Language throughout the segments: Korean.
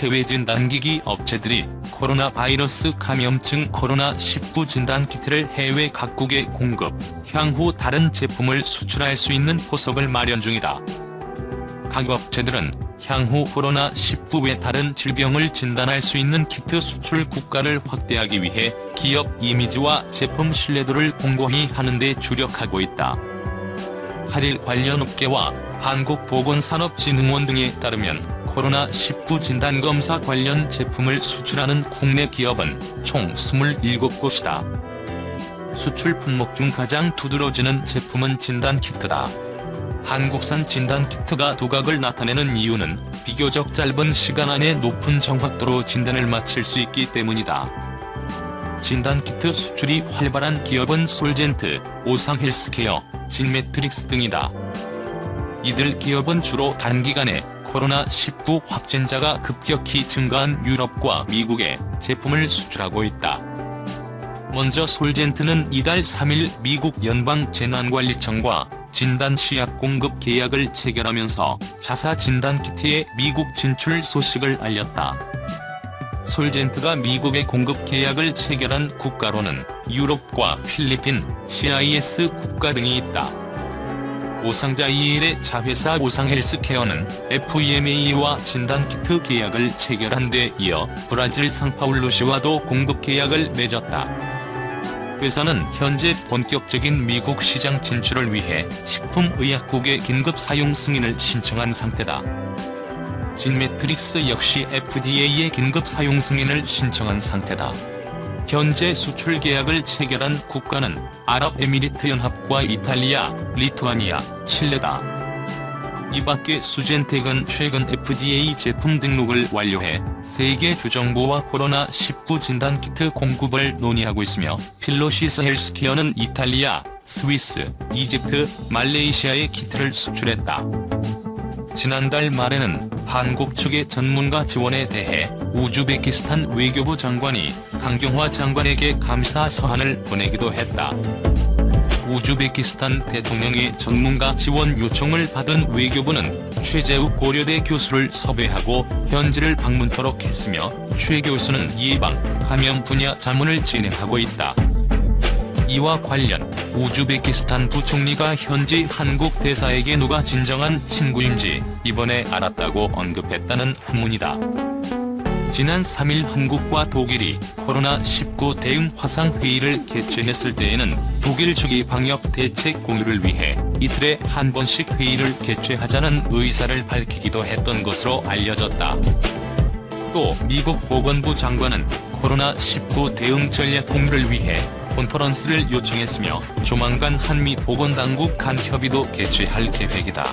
체외 진단기기 업체들이 코로나 바이러스 감염증 코로나19 진단키트를 해외 각국에 공급, 향후 다른 제품을 수출할 수 있는 포석을 마련 중이다. 각 업체들은 향후 코로나19 외 다른 질병을 진단할 수 있는 키트 수출 국가를 확대하기 위해 기업 이미지와 제품 신뢰도를 공고히 하는 데 주력하고 있다. 한일 관련 업계와 한국보건산업진흥원 등에 따르면 코로나19 진단검사 관련 제품을 수출하는 국내 기업은 총 27곳이다. 수출 품목 중 가장 두드러지는 제품은 진단키트다. 한국산 진단키트가 두각을 나타내는 이유는 비교적 짧은 시간 안에 높은 정확도로 진단을 마칠 수 있기 때문이다. 진단키트 수출이 활발한 기업은 솔젠트, 오상헬스케어, 진매트릭스 등이다. 이들 기업은 주로 단기간에 코로나19 확진자가 급격히 증가한 유럽과 미국에 제품을 수출하고 있다. 먼저 솔젠트는 이달 3일 미국 연방재난관리청과 진단시약 공급 계약을 체결하면서 자사 진단키트의 미국 진출 소식을 알렸다. 솔젠트가 미국에 공급 계약을 체결한 국가로는 유럽과 필리핀, CIS 국가 등이 있다. 오상자 2일의 자회사 오상헬스케어는 FEMA와 진단키트 계약을 체결한 데 이어 브라질 상파울루시와도 공급 계약을 맺었다. 회사는 현재 본격적인 미국 시장 진출을 위해 식품의약국에 긴급 사용 승인을 신청한 상태다. 진매트릭스 역시 FDA에 긴급 사용 승인을 신청한 상태다. 현재 수출 계약을 체결한 국가는 아랍에미리트 연합과 이탈리아, 리투아니아, 칠레다. 이 밖에 수젠텍은 최근 FDA 제품 등록을 완료해 세계 주정부와 코로나19 진단키트 공급을 논의하고 있으며 필로시스 헬스케어는 이탈리아, 스위스, 이집트, 말레이시아에 키트를 수출했다. 지난달 말에는 한국 측의 전문가 지원에 대해 우즈베키스탄 외교부 장관이 강경화 장관에게 감사 서한을 보내기도 했다. 우즈베키스탄 대통령의 전문가 지원 요청을 받은 외교부는 최재욱 고려대 교수를 섭외하고 현지를 방문토록 했으며 최 교수는 예방, 감염 분야 자문을 진행하고 있다. 이와 관련 우즈베키스탄 부총리가 현지 한국 대사에게 누가 진정한 친구인지 이번에 알았다고 언급했다는 후문이다. 지난 3일 한국과 독일이 코로나19 대응 화상회의를 개최했을 때에는 독일 측이 방역 대책 공유를 위해 이틀에 한 번씩 회의를 개최하자는 의사를 밝히기도 했던 것으로 알려졌다. 또 미국 보건부 장관은 코로나19 대응 전략 공유를 위해 컨퍼런스를 요청했으며 조만간 한미 보건당국 간 협의도 개최할 계획이다.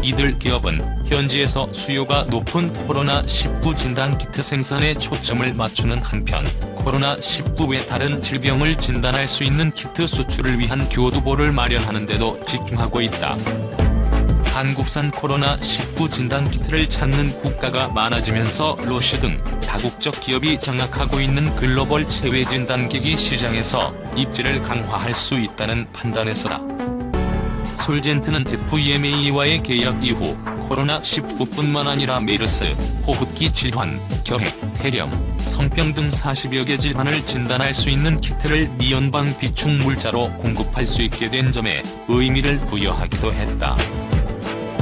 이들 기업은 현지에서 수요가 높은 코로나19 진단키트 생산에 초점을 맞추는 한편 코로나19 외 다른 질병을 진단할 수 있는 키트 수출을 위한 교두보를 마련하는 데도 집중하고 있다. 한국산 코로나19 진단키트를 찾는 국가가 많아지면서 로시 등 다국적 기업이 장악하고 있는 글로벌 체외 진단기기 시장에서 입지를 강화할 수 있다는 판단에서다. 솔젠트는 FEMA와의 계약 이후 코로나19뿐만 아니라 메르스, 호흡기 질환, 결핵, 폐렴, 성병 등 40여 개 질환을 진단할 수 있는 키트를 미연방 비축물자로 공급할 수 있게 된 점에 의미를 부여하기도 했다.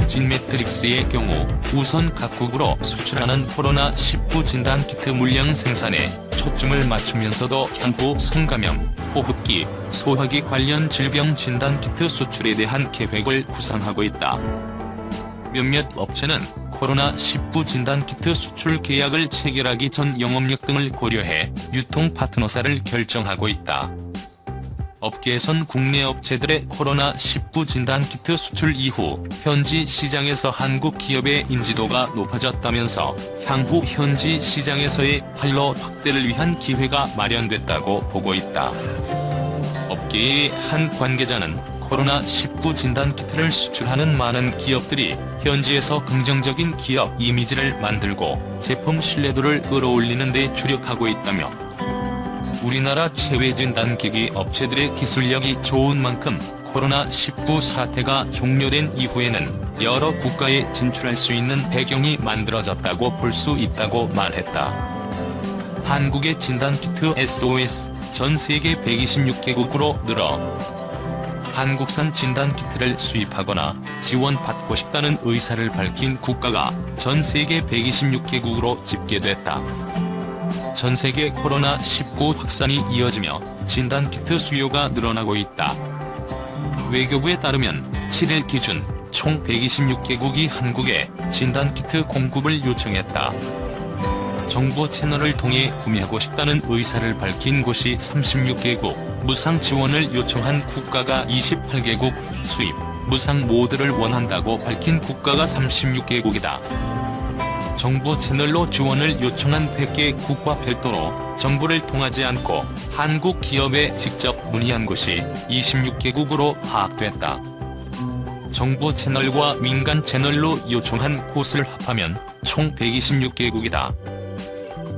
진매트릭스의 경우 우선 각국으로 수출하는 코로나19 진단키트 물량 생산에 초점을 맞추면서도 향후 성감염, 호흡기, 소화기 관련 질병 진단키트 수출에 대한 계획을 구상하고 있다. 몇몇 업체는 코로나19 진단키트 수출 계약을 체결하기 전 영업력 등을 고려해 유통 파트너사를 결정하고 있다. 업계에선 국내 업체들의 코로나19 진단키트 수출 이후 현지 시장에서 한국 기업의 인지도가 높아졌다면서 향후 현지 시장에서의 판로 확대를 위한 기회가 마련됐다고 보고 있다. 업계의 한 관계자는 코로나19 진단키트를 수출하는 많은 기업들이 현지에서 긍정적인 기업 이미지를 만들고 제품 신뢰도를 끌어올리는 데 주력하고 있다며 우리나라 체외 진단기기 업체들의 기술력이 좋은 만큼 코로나19 사태가 종료된 이후에는 여러 국가에 진출할 수 있는 배경이 만들어졌다고 볼 수 있다고 말했다. 한국의 진단키트 SOS 전 세계 126개국으로 늘어 한국산 진단키트를 수입하거나 지원받고 싶다는 의사를 밝힌 국가가 전 세계 126개국으로 집계됐다. 전 세계 코로나19 확산이 이어지며 진단키트 수요가 늘어나고 있다. 외교부에 따르면 7일 기준 총 126개국이 한국에 진단키트 공급을 요청했다. 정부 채널을 통해 구매하고 싶다는 의사를 밝힌 곳이 36개국, 무상 지원을 요청한 국가가 28개국, 수입, 무상 모드를 원한다고 밝힌 국가가 36개국이다. 정부 채널로 지원을 요청한 100개국과 별도로 정부를 통하지 않고 한국 기업에 직접 문의한 곳이 26개국으로 파악됐다. 정부 채널과 민간 채널로 요청한 곳을 합하면 총 126개국이다.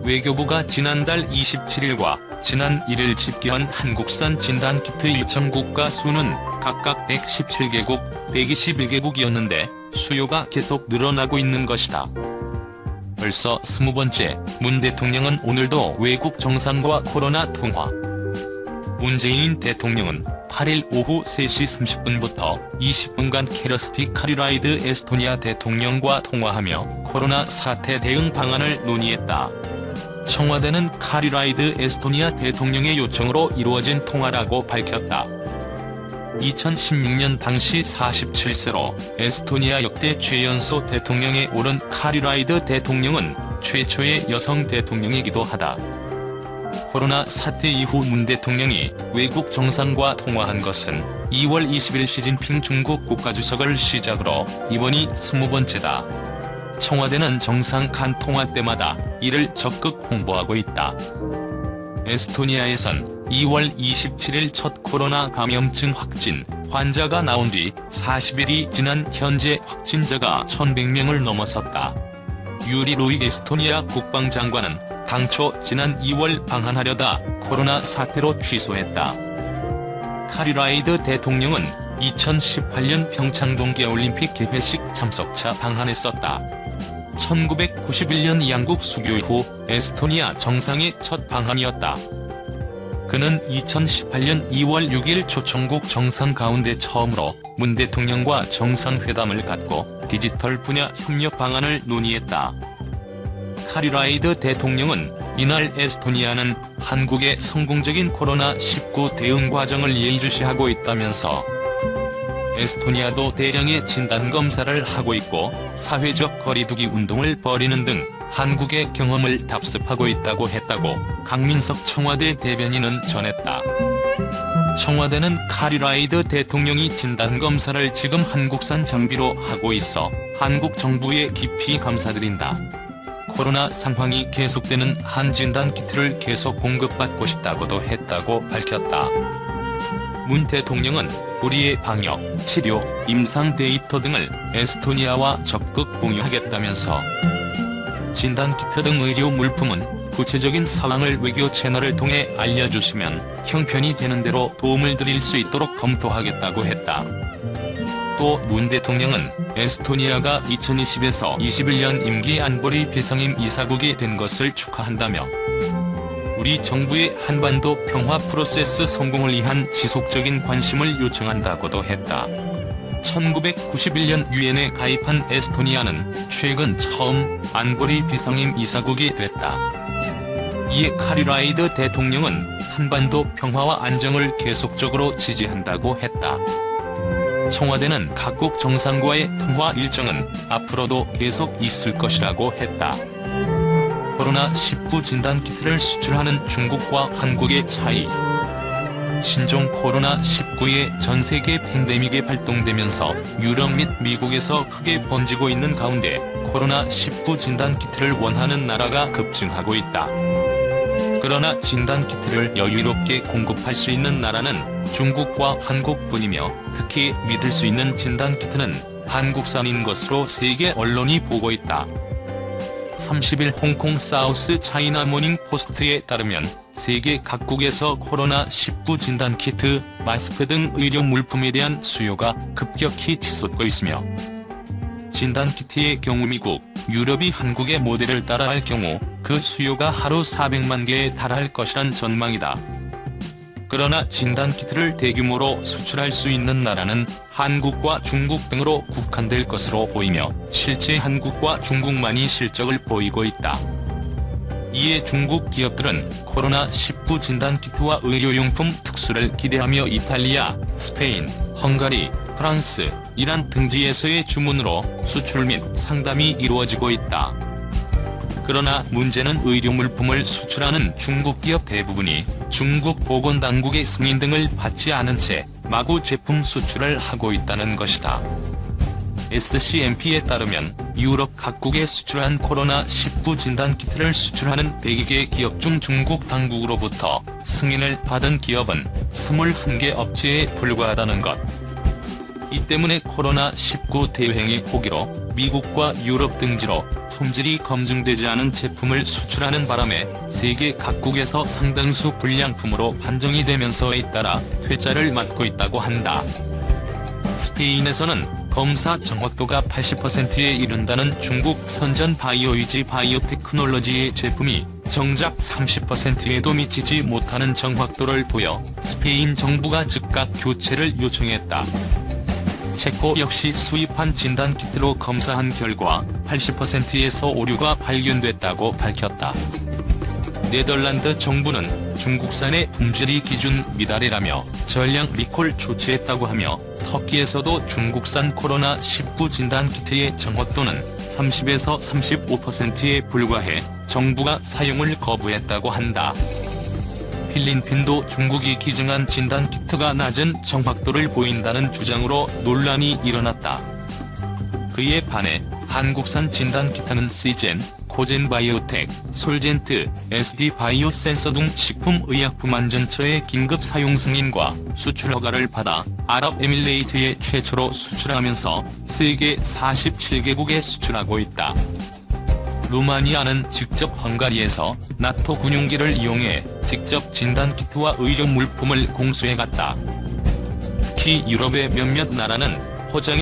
외교부가 지난달 27일과 지난 1일 집계한 한국산 진단키트 요청 국가 수는 각각 117개국, 121개국이었는데 수요가 계속 늘어나고 있는 것이다. 벌써 20번째, 문 대통령은 오늘도 외국 정상과 코로나 통화. 문재인 대통령은 8일 오후 3시 30분부터 20분간 캐러스티 카리라이드 에스토니아 대통령과 통화하며 코로나 사태 대응 방안을 논의했다. 청와대는 카리라이드 에스토니아 대통령의 요청으로 이루어진 통화라고 밝혔다. 2016년 당시 47세로 에스토니아 역대 최연소 대통령에 오른 카리라이드 대통령은 최초의 여성 대통령이기도 하다. 코로나 사태 이후 문 대통령이 외국 정상과 통화한 것은 2월 20일 시진핑 중국 국가주석을 시작으로 이번이 20번째다. 청와대는 정상 간 통화 때마다 이를 적극 홍보하고 있다. 에스토니아에선 2월 27일 첫 코로나 감염증 확진 환자가 나온 뒤 40일이 지난 현재 확진자가 1100명을 넘어섰다. 유리 루이 에스토니아 국방장관은 당초 지난 2월 방한하려다 코로나 사태로 취소했다. 카리라이드 대통령은 2018년 평창 동계올림픽 개회식 참석차 방한했었다. 1991년 양국 수교 이후 에스토니아 정상의 첫 방한이었다. 그는 2018년 2월 6일 초청국 정상 가운데 처음으로 문 대통령과 정상회담을 갖고 디지털 분야 협력 방안을 논의했다. 카리라이드 대통령은 이날 에스토니아는 한국의 성공적인 코로나19 대응 과정을 예의주시하고 있다면서 에스토니아도 대량의 진단검사를 하고 있고 사회적 거리두기 운동을 벌이는 등 한국의 경험을 답습하고 있다고 했다고 강민석 청와대 대변인은 전했다. 청와대는 카리라이드 대통령이 진단검사를 지금 한국산 장비로 하고 있어 한국 정부에 깊이 감사드린다. 코로나 상황이 계속되는 한 진단키트를 계속 공급받고 싶다고도 했다고 밝혔다. 문 대통령은 우리의 방역, 치료, 임상 데이터 등을 에스토니아와 적극 공유하겠다면서 진단키트 등 의료 물품은 구체적인 상황을 외교 채널을 통해 알려주시면 형편이 되는 대로 도움을 드릴 수 있도록 검토하겠다고 했다. 또 문 대통령은 에스토니아가 2020에서 21년 임기 안보리 비상임 이사국이 된 것을 축하한다며 우리 정부의 한반도 평화 프로세스 성공을 위한 지속적인 관심을 요청한다고도 했다. 1991년 유엔에 가입한 에스토니아는 최근 처음 안보리 비상임 이사국이 됐다. 이에 카리라이드 대통령은 한반도 평화와 안정을 계속적으로 지지한다고 했다. 청와대는 각국 정상과의 통화 일정은 앞으로도 계속 있을 것이라고 했다. 코로나19 진단키트를 수출하는 중국과 한국의 차이. 신종 코로나19의 전세계 팬데믹이 발동되면서 유럽 및 미국에서 크게 번지고 있는 가운데 코로나19 진단키트를 원하는 나라가 급증하고 있다. 그러나 진단키트를 여유롭게 공급할 수 있는 나라는 중국과 한국뿐이며 특히 믿을 수 있는 진단키트는 한국산인 것으로 세계 언론이 보고 있다. 30일 홍콩 사우스 차이나 모닝 포스트에 따르면 세계 각국에서 코로나19 진단키트, 마스크 등 의료 물품에 대한 수요가 급격히 치솟고 있으며 진단키트의 경우 미국, 유럽이 한국의 모델을 따라할 경우 그 수요가 하루 400만 개에 달할 것이란 전망이다. 그러나 진단키트를 대규모로 수출할 수 있는 나라는 한국과 중국 등으로 국한될 것으로 보이며 실제 한국과 중국만이 실적을 보이고 있다. 이에 중국 기업들은 코로나19 진단키트와 의료용품 특수를 기대하며 이탈리아, 스페인, 헝가리, 프랑스, 이란 등지에서의 주문으로 수출 및 상담이 이루어지고 있다. 그러나 문제는 의료물품을 수출하는 중국 기업 대부분이 중국 보건당국의 승인 등을 받지 않은 채 마구 제품 수출을 하고 있다는 것이다. SCMP에 따르면 유럽 각국에 수출한 코로나19 진단키트를 수출하는 102개 기업 중 중국 당국으로부터 승인을 받은 기업은 21개 업체에 불과하다는 것. 이 때문에 코로나19 대유행의 호기로 미국과 유럽 등지로 품질이 검증되지 않은 제품을 수출하는 바람에 세계 각국에서 상당수 불량품으로 판정이 되면서 잇따라 퇴짜를 맞고 있다고 한다. 스페인에서는 검사 정확도가 80%에 이른다는 중국 선전 바이오이지 바이오테크놀로지의 제품이 정작 30%에도 미치지 못하는 정확도를 보여 스페인 정부가 즉각 교체를 요청했다. 체코 역시 수입한 진단키트로 검사한 결과 80%에서 오류가 발견됐다고 밝혔다. 네덜란드 정부는 중국산의 품질이 기준 미달이라며 전량 리콜 조치했다고 하며 터키에서도 중국산 코로나19 진단키트의 정확도는 30에서 35%에 불과해 정부가 사용을 거부했다고 한다. 필리핀도 중국이 기증한 진단키트가 낮은 정확도를 보인다는 주장으로 논란이 일어났다. 그에 반해 한국산 진단키트는 시젠, 코젠바이오텍, 솔젠트, SD바이오센서 등 식품의약품안전처의 긴급 사용 승인과 수출 허가를 받아 아랍에밀레이트에 최초로 수출하면서 세계 47개국에 수출하고 있다. 루마니아는 직접 헝가리에서 나토 군용기를 이용해 직접 진단키트와 의료 물품을 공수해갔다. 특히 유럽의 몇몇 나라는 포장에